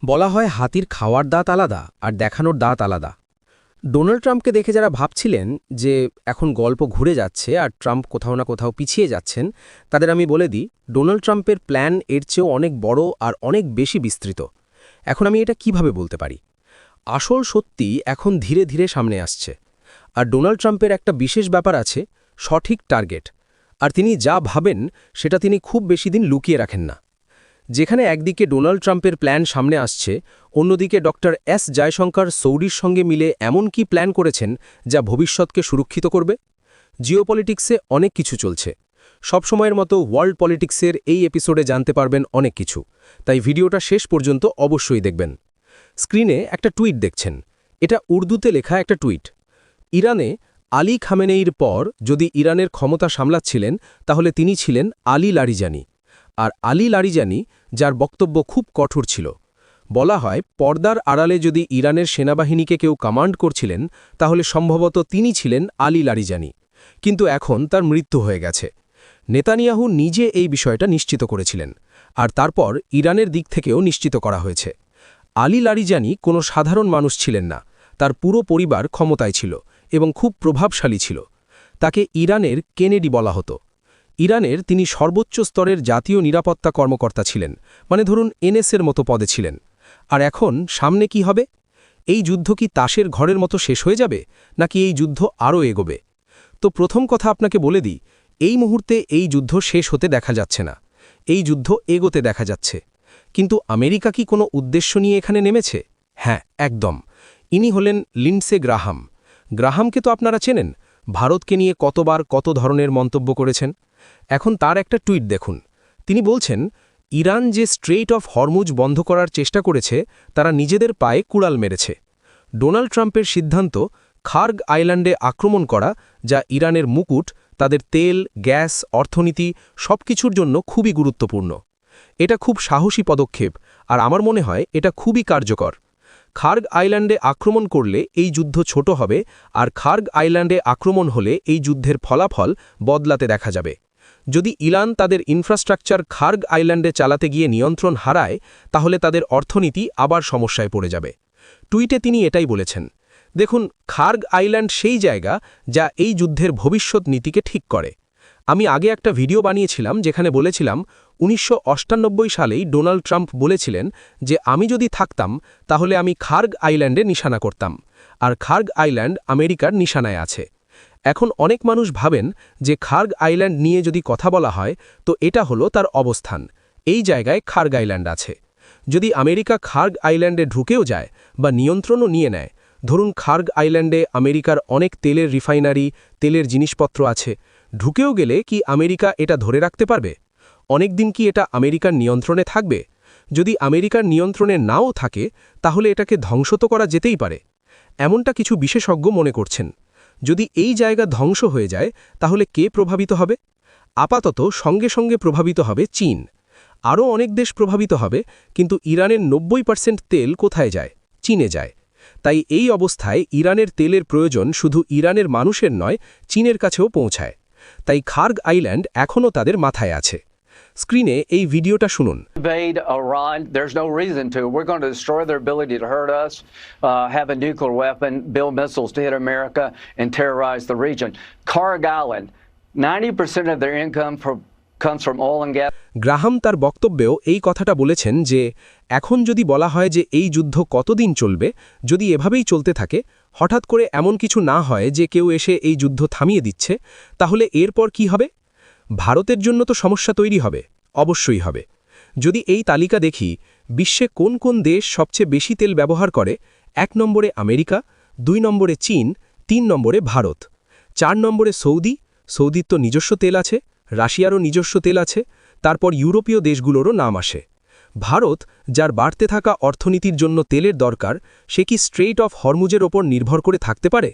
বলা হয় হাতির খাওয়ার দাঁত আলাদা আর দেখানোর দাঁত আলাদা। ডোনাল্ড ট্রাম্পকে দেখে যারা ভাবছিলেন যে এখন গল্প ঘুরে যাচ্ছে আর ট্রাম্প কোথাও না কোথাও পিছিয়ে যাচ্ছেন, তাদের আমি বলে দিই, ডোনাল্ড ট্রাম্পের প্ল্যান এর চেয়েও অনেক বড় আর অনেক বেশি বিস্তৃত। এখন আমি এটা কিভাবে বলতে পারি? আসল সত্যি এখন ধীরে ধীরে সামনে আসছে। আর ডোনাল্ড ট্রাম্পের একটা বিশেষ ব্যাপার আছে, সঠিক টার্গেট। আর তিনি যা ভাবেন সেটা তিনি খুব বেশি দিন লুকিয়ে রাখেন না। যেখানে একদিকে ডোনাল্ড ট্রাম্পের প্ল্যান সামনে আসছে, অন্যদিকে ডক্টর এস জয়শঙ্কর সৌদির সঙ্গে মিলে এমন কি প্ল্যান করেছেন যা ভবিষ্যৎকে সুরক্ষিত করবে। জিওপলিটিক্সে অনেক কিছু চলছে। সবসময়ের মতো ওয়ার্ল্ড পলিটিক্সের এই এপিসোডে জানতে পারবেন অনেক কিছু, তাই ভিডিওটা শেষ পর্যন্ত অবশ্যই দেখবেন। স্ক্রিনে একটা টুইট দেখছেন, এটা উর্দুতে লেখা একটা টুইট। ইরানে আলী খামেনেইর পর যদি ইরানের ক্ষমতা সামলাচ্ছিলেন তাহলে তিনি ছিলেন আলী লারিজানি। আর আলী লারিজানি, যার বক্তব্য খুব কঠোর ছিল। বলা হয় পর্দার আড়ালে যদি ইরানের সেনাবাহিনীকে কেউ কমান্ড করছিলেন তাহলে সম্ভবত তিনি ছিলেন আলী লারিজানি। কিন্তু এখন তার মৃত্যু হয়ে গেছে। নেতানিয়াহু নিজে এই বিষয়টা নিশ্চিত করেছিলেন, আর তারপর ইরানের দিক থেকেও নিশ্চিত করা হয়েছে। আলী লারিজানি কোনো সাধারণ মানুষ ছিলেন না, তার পুরো পরিবার ক্ষমতায় ছিল এবং খুব প্রভাবশালী ছিল। তাকে ইরানের কেনেডি বলা হতো। ইরানের তিনি সর্বোচ্চ স্তরের জাতীয় নিরাপত্তা কর্মকর্তা ছিলেন, মানে ধরুন এনএসের মতো পদে ছিলেন। আর এখন সামনে কি হবে? এই যুদ্ধ কি তাসের ঘরের মতো শেষ হয়ে যাবে, নাকি এই যুদ্ধ আরও এগোবে? তো প্রথম কথা আপনাকে বলে দিই, এই মুহূর্তে এই যুদ্ধ শেষ হতে দেখা যাচ্ছে না, এই যুদ্ধ এগোতে দেখা যাচ্ছে। কিন্তু আমেরিকা কি কোনো উদ্দেশ্য নিয়ে এখানে নেমেছে? হ্যাঁ, একদম। ইনি হলেন লিন্ডসে গ্রাহাম। গ্রাহামকে তো আপনারা চেনেন, ভারতকে নিয়ে কতবার কত ধরনের মন্তব্য করেছেন। এখন তার একটা টুইট দেখুন। তিনি বলছেন, ইরান যে স্ট্রেইট অফ হরমুজ বন্ধ করার চেষ্টা করেছে তারা নিজেদের পায়ে কুড়াল মেরেছে। ডোনাল্ড ট্রাম্পের সিদ্ধান্ত খার্গ আইল্যান্ডে আক্রমণ করা, যা ইরানের মুকুট, তাদের তেল, গ্যাস, অর্থনীতি সবকিছুর জন্য খুবই গুরুত্বপূর্ণ। এটা খুব সাহসী পদক্ষেপ, আর আমার মনে হয় এটা খুবই কার্যকর। খার্গ আইল্যান্ডে আক্রমণ করলে এই যুদ্ধ ছোট হবে, আর খার্গ আইল্যান্ডে আক্রমণ হলে এই যুদ্ধের ফলাফল বদলাতে দেখা যাবে। যদি ইরান তাদের ইনফ্রাস্ট্রাকচার খার্গ আইল্যান্ডে চালাতে গিয়ে নিয়ন্ত্রণ হারায়, তাহলে তাদের অর্থনীতি আবার সমস্যায় পড়ে যাবে। টুইটে তিনি এটাই বলেছেন। দেখুন, খার্গ আইল্যান্ড সেই জায়গা যা এই যুদ্ধের ভবিষ্যৎ নীতিকে ঠিক করে। আমি আগে একটা ভিডিও বানিয়েছিলাম যেখানে বলেছিলাম ১৯৯৮ সালেই ডোনাল্ড ট্রাম্প বলেছিলেন যে আমি যদি থাকতাম তাহলে আমি খার্গ আইল্যান্ডে নিশানা করতাম, আর খার্গ আইল্যান্ড আমেরিকার নিশানায় আছে। এখন অনেক মানুষ ভাবেন যে খার্গ আইল্যান্ড নিয়ে যদি কথা বলা হয় তো এটা হলো তার অবস্থান, এই জায়গায় খার্গ আইল্যান্ড আছে। যদি আমেরিকা খার্গ আইল্যান্ডে ঢুকেও যায় বা নিয়ন্ত্রণও নিয়ে নেয়, ধরুন খার্গ আইল্যান্ডে আমেরিকার অনেক তেলের রিফাইনারি, তেলের জিনিসপত্র আছে, ঢুকেও গেলে কি আমেরিকা এটা ধরে রাখতে পারবে? অনেকদিন কি এটা আমেরিকার নিয়ন্ত্রণে থাকবে? যদি আমেরিকার নিয়ন্ত্রণে নাও থাকে তাহলে এটাকে ধ্বংস তো করা যেতেই পারে। এমনটা কিছু বিশেষজ্ঞ মনে করছেন। যদি এই জায়গা ধ্বংস হয়ে যায় তাহলে কে প্রভাবিত হবে? আপাতত সঙ্গে সঙ্গে প্রভাবিত হবে চীন। আরও অনেক দেশ প্রভাবিত হবে, কিন্তু ইরানের ৯০% তেল কোথায় যায়? চীনে যায়। তাই এই অবস্থায় ইরানের তেলের প্রয়োজন শুধু ইরানের মানুষের নয়, চীনের কাছেও পৌঁছায়। তাই খার্গ আইল্যান্ড এখনও তাদের মাথায় আছে। স্ক্রিনে এই ভিডিওটা শুনুন। Invade Iran. There's no reason to. We're going to destroy their ability to hurt us, have a nuclear weapon, build missiles to hit America, and terrorize the region. Carg Island, 90% of their income comes from oil and gas. Graham তার বক্তব্যেও এই কথাটা বলেছেন যে এখন যদি বলা হয় যে এই যুদ্ধ কতদিন চলবে, যদি এভাবেই চলতে থাকে, হঠাৎ করে এমন কিছু না হয় যে কেউ এসে এই যুদ্ধ থামিয়ে দিচ্ছে, তাহলে এরপর কি হবে? ভারতের জন্য তো সমস্যা তৈরি হবে, অবশ্যই হবে। যদি এই তালিকা দেখি, বিশ্বে কোন কোন দেশ সবচেয়ে বেশি তেল ব্যবহার করে, ১ নম্বরে আমেরিকা, ২ নম্বরে চীন, ৩ নম্বরে ভারত, ৪ নম্বরে সৌদি, সৌদির তো নিজস্ব তেল আছে, রাশিয়ারও নিজস্ব তেল আছে, তারপর ইউরোপীয় দেশগুলোরও নাম আসে। ভারত, যার বাড়তে থাকা অর্থনীতির জন্য তেলের দরকার, সে কি স্ট্রেইট অফ হরমুজের ওপর নির্ভর করে থাকতে পারে?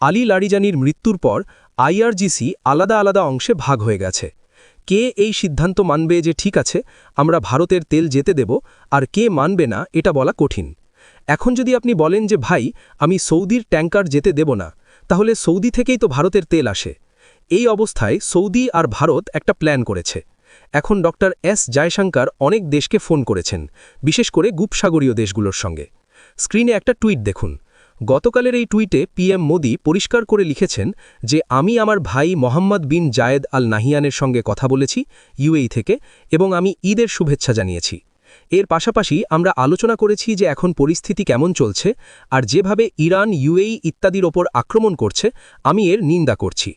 আলী লারিজানির মৃত্যুর পর আইআরজিসি আলাদা আলাদা অংশে ভাগ হয়ে গেছে। কে এই সিদ্ধান্ত মানবে যে ঠিক আছে আমরা ভারতের তেল যেতে দেব, আর কে মানবে না এটা বলা কঠিন। এখন যদি আপনি বলেন যে ভাই আমি সৌদির ট্যাঙ্কার যেতে দেব না, তাহলে সৌদি থেকেই তো ভারতের তেল আসে। এই অবস্থায় সৌদি আর ভারত একটা প্ল্যান করেছে। এখন ডক্টর এস জয়শঙ্কর অনেক দেশকে ফোন করেছেন, বিশেষ করে উপসাগরীয় দেশগুলোর সঙ্গে। স্ক্রিনে একটা টুইট দেখুন। গতকালের এই টুইটে পিএম মোদি পরিষ্কার করে লিখেছেন যে আমি আমার ভাই মোহাম্মদ বিন জায়েদ আল নাহিয়ানের সঙ্গে কথা বলেছি ইউএই থেকে, এবং আমি ঈদের শুভেচ্ছা জানিয়েছি। এর পাশাপাশি আমরা আলোচনা করেছি যে এখন পরিস্থিতি কেমন চলছে, আর যেভাবে ইরান ইউএই ইত্যাদির ওপর আক্রমণ করছে আমি এর নিন্দা করছি।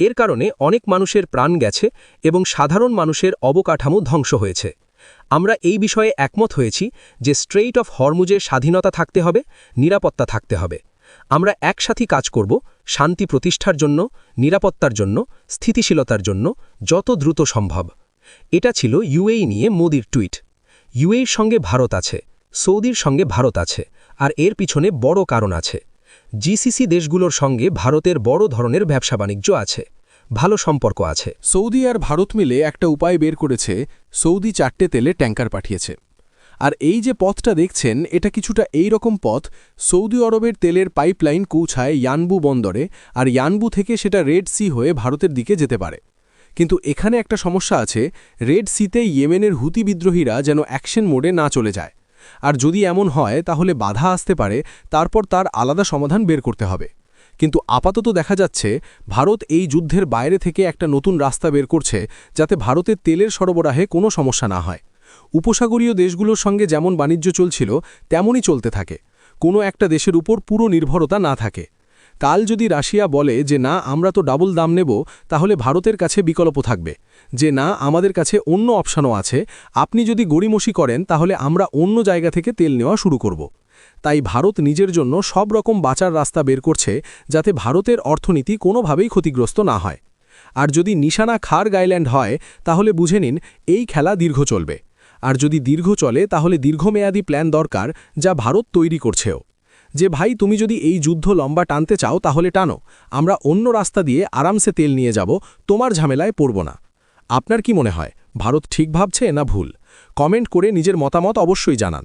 এর কারণে অনেক মানুষের প্রাণ গেছে এবং সাধারণ মানুষের অবকাঠামো ধ্বংস হয়েছে। আমরা এই বিষয়ে একমত হয়েছি যে স্ট্রেইট অফ হরমুজের স্বাধীনতা থাকতে হবে, নিরাপত্তা থাকতে হবে। আমরা একসাথে কাজ করব শান্তি প্রতিষ্ঠার জন্য, নিরাপত্তার জন্য, স্থিতিশীলতার জন্য, যত দ্রুত সম্ভব। এটা ছিল ইউএই নিয়ে মোদির টুইট। ইউএইর সঙ্গে ভারত আছে, সৌদির সঙ্গে ভারত আছে, আর এর পিছনে বড় কারণ আছে। জিসিসি দেশগুলোর সঙ্গে ভারতের বড় ধরনের ব্যবসা বাণিজ্য আছে, ভালো সম্পর্ক আছে। সৌদি আর ভারত মিলে একটা উপায় বের করেছে। সৌদি 4টে তেলে ট্যাঙ্কার পাঠিয়েছে। আর এই যে পথটা দেখছেন, এটা কিছুটা এই রকম পথ। সৌদি আরবের তেলের পাইপলাইন পৌঁছায় ইয়ানবু বন্দরে, আর ইয়ানবু থেকে সেটা রেড সি হয়ে ভারতের দিকে যেতে পারে। কিন্তু এখানে একটা সমস্যা আছে। রেড সিতে ইয়েমেনের হুতি বিদ্রোহীরা যেন অ্যাকশন মোডে না চলে যায়। আর যদি এমন হয় তাহলে বাধা আসতে পারে, তারপর তার আলাদা সমাধান বের করতে হবে। কিন্তু আপাতত দেখা যাচ্ছে ভারত এই যুদ্ধের বাইরে থেকে একটা নতুন রাস্তা বের করছে, যাতে ভারতের তেলের সরবরাহে কোনো সমস্যা না হয়। উপসাগরীয় দেশগুলোর সঙ্গে যেমন বাণিজ্য চলছিল তেমনই চলতে থাকে, কোনো একটা দেশের উপর পুরো নির্ভরতা না থাকে। কাল যদি রাশিয়া বলে যে না, আমরা তো ডাবল দাম নেব, তাহলে ভারতের কাছে বিকল্প থাকবে যে না, আমাদের কাছে অন্য অপশানও আছে। আপনি যদি গড়িমসি করেন তাহলে আমরা অন্য জায়গা থেকে তেল নেওয়া শুরু করব। তাই ভারত নিজের জন্য সব রকম বাঁচার রাস্তা বের করছে, যাতে ভারতের অর্থনীতি কোনোভাবেই ক্ষতিগ্রস্ত না হয়। আর যদি নিশানা খার গাইল্যান্ড হয় তাহলে বুঝে নিন এই খেলা দীর্ঘ চলবে। আর যদি দীর্ঘ চলে তাহলে দীর্ঘমেয়াদী প্ল্যান দরকার, যা ভারত তৈরি করছেও। যে ভাই, তুমি যদি এই যুদ্ধ লম্বা টানতে চাও তাহলে টানো, আমরা অন্য রাস্তা দিয়ে আরামসে তেল নিয়ে যাব, তোমার ঝামেলায় পড়ব না। আপনার কি মনে হয়, ভারত ঠিক ভাবছে না ভুল? কমেন্ট করে নিজের মতামত অবশ্যই জানান।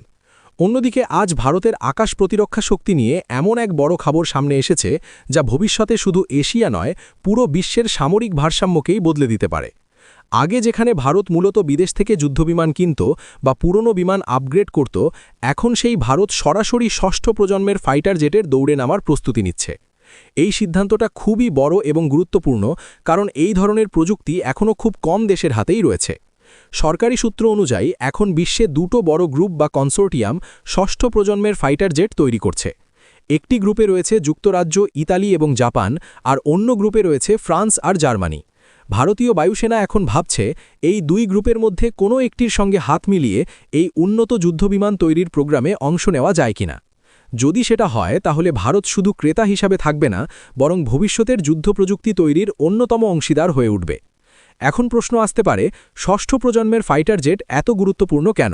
অন্যদিকে আজ ভারতের আকাশ প্রতিরক্ষা শক্তি নিয়ে এমন এক বড় খবর সামনে এসেছে, যা ভবিষ্যতে শুধু এশিয়া নয়, পুরো বিশ্বের সামরিক ভারসাম্যকেই বদলে দিতে পারে। আগে যেখানে ভারত মূলত বিদেশ থেকে যুদ্ধবিমান কিনত বা পুরনো বিমান আপগ্রেড করত, এখন সেই ভারত সরাসরি ষষ্ঠ প্রজন্মের ফাইটার জেটের দৌড়ে নামার প্রস্তুতি নিচ্ছে। এই সিদ্ধান্তটা খুবই বড় এবং গুরুত্বপূর্ণ, কারণ এই ধরনের প্রযুক্তি এখনও খুব কম দেশের হাতেই রয়েছে। সরকারি সূত্র অনুযায়ী এখন বিশ্বে দুটো বড় গ্রুপ বা কনসোর্টিয়াম ষষ্ঠ প্রজন্মের ফাইটার জেট তৈরি করছে। একটি গ্রুপে রয়েছে যুক্তরাজ্য, ইতালি এবং জাপান, আর অন্য গ্রুপে রয়েছে ফ্রান্স আর জার্মানি। ভারতীয় বায়ুসেনা এখন ভাবছে এই দুই গ্রুপের মধ্যে কোনো একটির সঙ্গে হাত মিলিয়ে এই উন্নত যুদ্ধবিমান তৈরির প্রোগ্রামে অংশ নেওয়া যায় কিনা। যদি সেটা হয় তাহলে ভারত শুধু ক্রেতা হিসাবে থাকবে না, বরং ভবিষ্যতের যুদ্ধ প্রযুক্তি তৈরির অন্যতম অংশীদার হয়ে উঠবে। এখন প্রশ্ন আসতে পারে, ষষ্ঠ প্রজন্মের ফাইটার জেট এত গুরুত্বপূর্ণ কেন?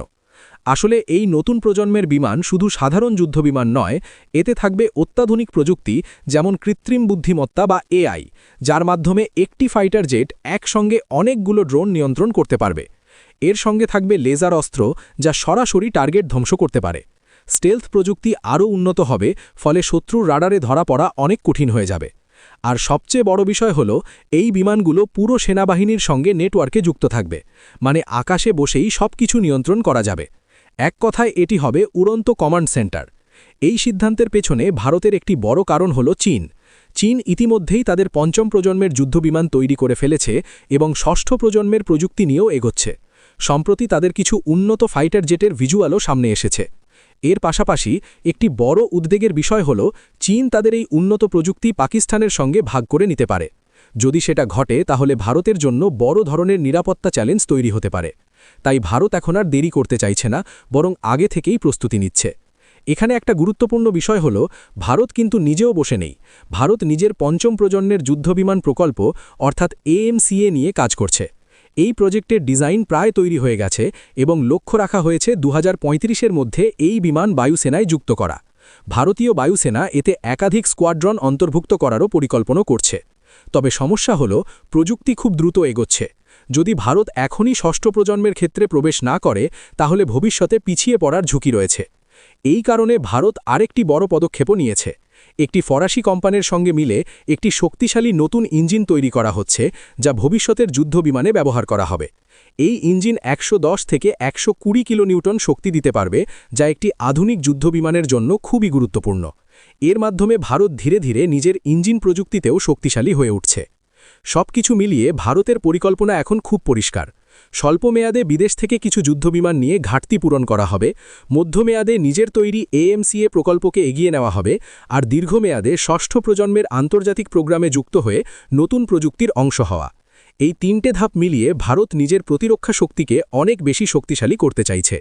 আসলে এই নতুন প্রজন্মের বিমান শুধু সাধারণ যুদ্ধবিমান নয়, এতে থাকবে অত্যাধুনিক প্রযুক্তি, যেমন কৃত্রিম বুদ্ধিমত্তা বা এআই, যার মাধ্যমে একটি ফাইটার জেট একসঙ্গে অনেকগুলো ড্রোন নিয়ন্ত্রণ করতে পারবে। এর সঙ্গে থাকবে লেজার অস্ত্র, যা সরাসরি টার্গেট ধ্বংস করতে পারে। স্টেলথ প্রযুক্তি আরও উন্নত হবে, ফলে শত্রুর রাডারে ধরা পড়া অনেক কঠিন হয়ে যাবে। আর সবচেয়ে বড় বিষয় হল, এই বিমানগুলো পুরো সেনাবাহিনীর সঙ্গে নেটওয়ার্কে যুক্ত থাকবে, মানে আকাশে বসেই সবকিছু নিয়ন্ত্রণ করা যাবে। এক কথায় এটি হবে উড়ন্ত কমান্ড সেন্টার। এই সিদ্ধান্তের পেছনে ভারতের একটি বড় কারণ হল চীন। চীন ইতিমধ্যেই তাদের পঞ্চম প্রজন্মের যুদ্ধবিমান তৈরি করে ফেলেছে এবং ষষ্ঠ প্রজন্মের প্রযুক্তি নিয়েও এগোচ্ছে। সম্প্রতি তাদের কিছু উন্নত ফাইটার জেটের ভিজুয়ালও সামনে এসেছে। এর পাশাপাশি একটি বড় উদ্বেগের বিষয় হল, চীন তাদের এই উন্নত প্রযুক্তি পাকিস্তানের সঙ্গে ভাগ করে নিতে পারে। যদি সেটা ঘটে তাহলে ভারতের জন্য বড় ধরনের নিরাপত্তা চ্যালেঞ্জ তৈরি হতে পারে। তাই ভারত এখন আর দেরি করতে চাইছে না, বরং আগে থেকেই প্রস্তুতি নিচ্ছে। এখানে একটা গুরুত্বপূর্ণ বিষয় হল, ভারত কিন্তু নিজেও বসে নেই। ভারত নিজের পঞ্চম প্রজন্মের যুদ্ধবিমান প্রকল্প অর্থাৎ AMCA নিয়ে কাজ করছে। এই প্রজেক্টের ডিজাইন প্রায় তৈরি হয়ে গেছে এবং লক্ষ্য রাখা হয়েছে 2035-এর মধ্যে এই বিমান বায়ুসেনায় যুক্ত করা। ভারতীয় বায়ুসেনা এতে একাধিক স্কোয়াড্রন অন্তর্ভুক্ত করারও পরিকল্পনা করছে। তবে সমস্যা হল, প্রযুক্তি খুব দ্রুত এগোচ্ছে। যদি ভারত এখনই ষষ্ঠ প্রজন্মের ক্ষেত্রে প্রবেশ না করে, তাহলে ভবিষ্যতে পিছিয়ে পড়ার ঝুঁকি রয়েছে। এই কারণে ভারত আরেকটি বড় পদক্ষেপও নিয়েছে। একটি ফরাসি কোম্পানির সঙ্গে মিলে একটি শক্তিশালী নতুন ইঞ্জিন তৈরি করা হচ্ছে যা ভবিষ্যতের যুদ্ধবিমানে ব্যবহার করা হবে এই ইঞ্জিন 110 থেকে 120 কিলোনিউটন শক্তি দিতে পারবে যা একটি আধুনিক যুদ্ধবিমানের জন্য খুবই গুরুত্বপূর্ণ এর মাধ্যমে ভারত ধীরে ধীরে নিজের ইঞ্জিন প্রযুক্তিতেও শক্তিশালী হয়ে উঠছে সবকিছু মিলিয়ে ভারতের পরিকল্পনা এখন খুব পরিষ্কার স্বল্প মেয়াদে বিদেশ থেকে কিছু যুদ্ধবিমান নিয়ে ঘাটতি পূরণ করা হবে মধ্যমেয়াদে নিজের তৈরি AMCA প্রকল্পকে এগিয়ে নেওয়া হবে আর দীর্ঘমেয়াদে ষষ্ঠ প্রজন্মের আন্তর্জাতিক প্রোগ্রামে যুক্ত হয়ে নতুন প্রযুক্তির অংশ হওয়া এই তিনটে ধাপ মিলিয়ে ভারত নিজের প্রতিরক্ষা শক্তিকে অনেক বেশি শক্তিশালী করতে চাইছে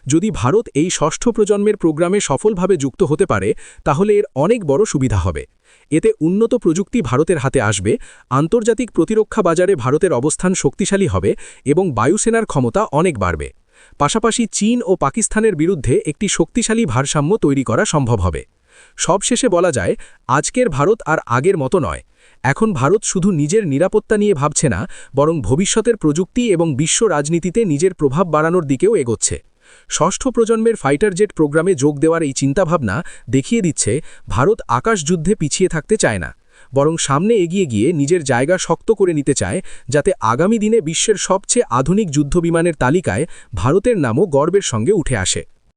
যদি ভারত এই ষষ্ঠ প্রজন্মের প্রোগ্রামে সফলভাবে যুক্ত হতে পারে তাহলে এর অনেক বড় সুবিধা হবে এতে উন্নত প্রযুক্তি ভারতের হাতে আসবে আন্তর্জাতিক প্রতিরক্ষা বাজারে ভারতের অবস্থান শক্তিশালী হবে এবং বায়ুসেনার ক্ষমতা অনেক বাড়বে পাশাপাশি চীন ও পাকিস্তানের বিরুদ্ধে একটি শক্তিশালী ভারসাম্য তৈরি করা সম্ভব হবে সবশেষে বলা যায় আজকের ভারত আর আগের মতো নয় এখন ভারত শুধু নিজের নিরাপত্তা নিয়ে ভাবছে না বরং ভবিষ্যতের প্রযুক্তি এবং বিশ্ব রাজনীতিতে নিজের প্রভাব বাড়ানোর দিকেও এগোচ্ছে ষষ্ঠ প্রজন্মের ফাইটার জেট প্রোগ্রামে যোগ দেওয়ার এই চিন্তাভাবনা দেখিয়ে দিচ্ছে ভারত আকাশযুদ্ধে পিছিয়ে থাকতে চায় না বরং সামনে এগিয়ে গিয়ে নিজের জায়গা শক্ত করে নিতে চায় যাতে আগামী দিনে বিশ্বের সবচেয়ে আধুনিক যুদ্ধবিমানের তালিকায় ভারতের নামও গর্বের সঙ্গে উঠে আসে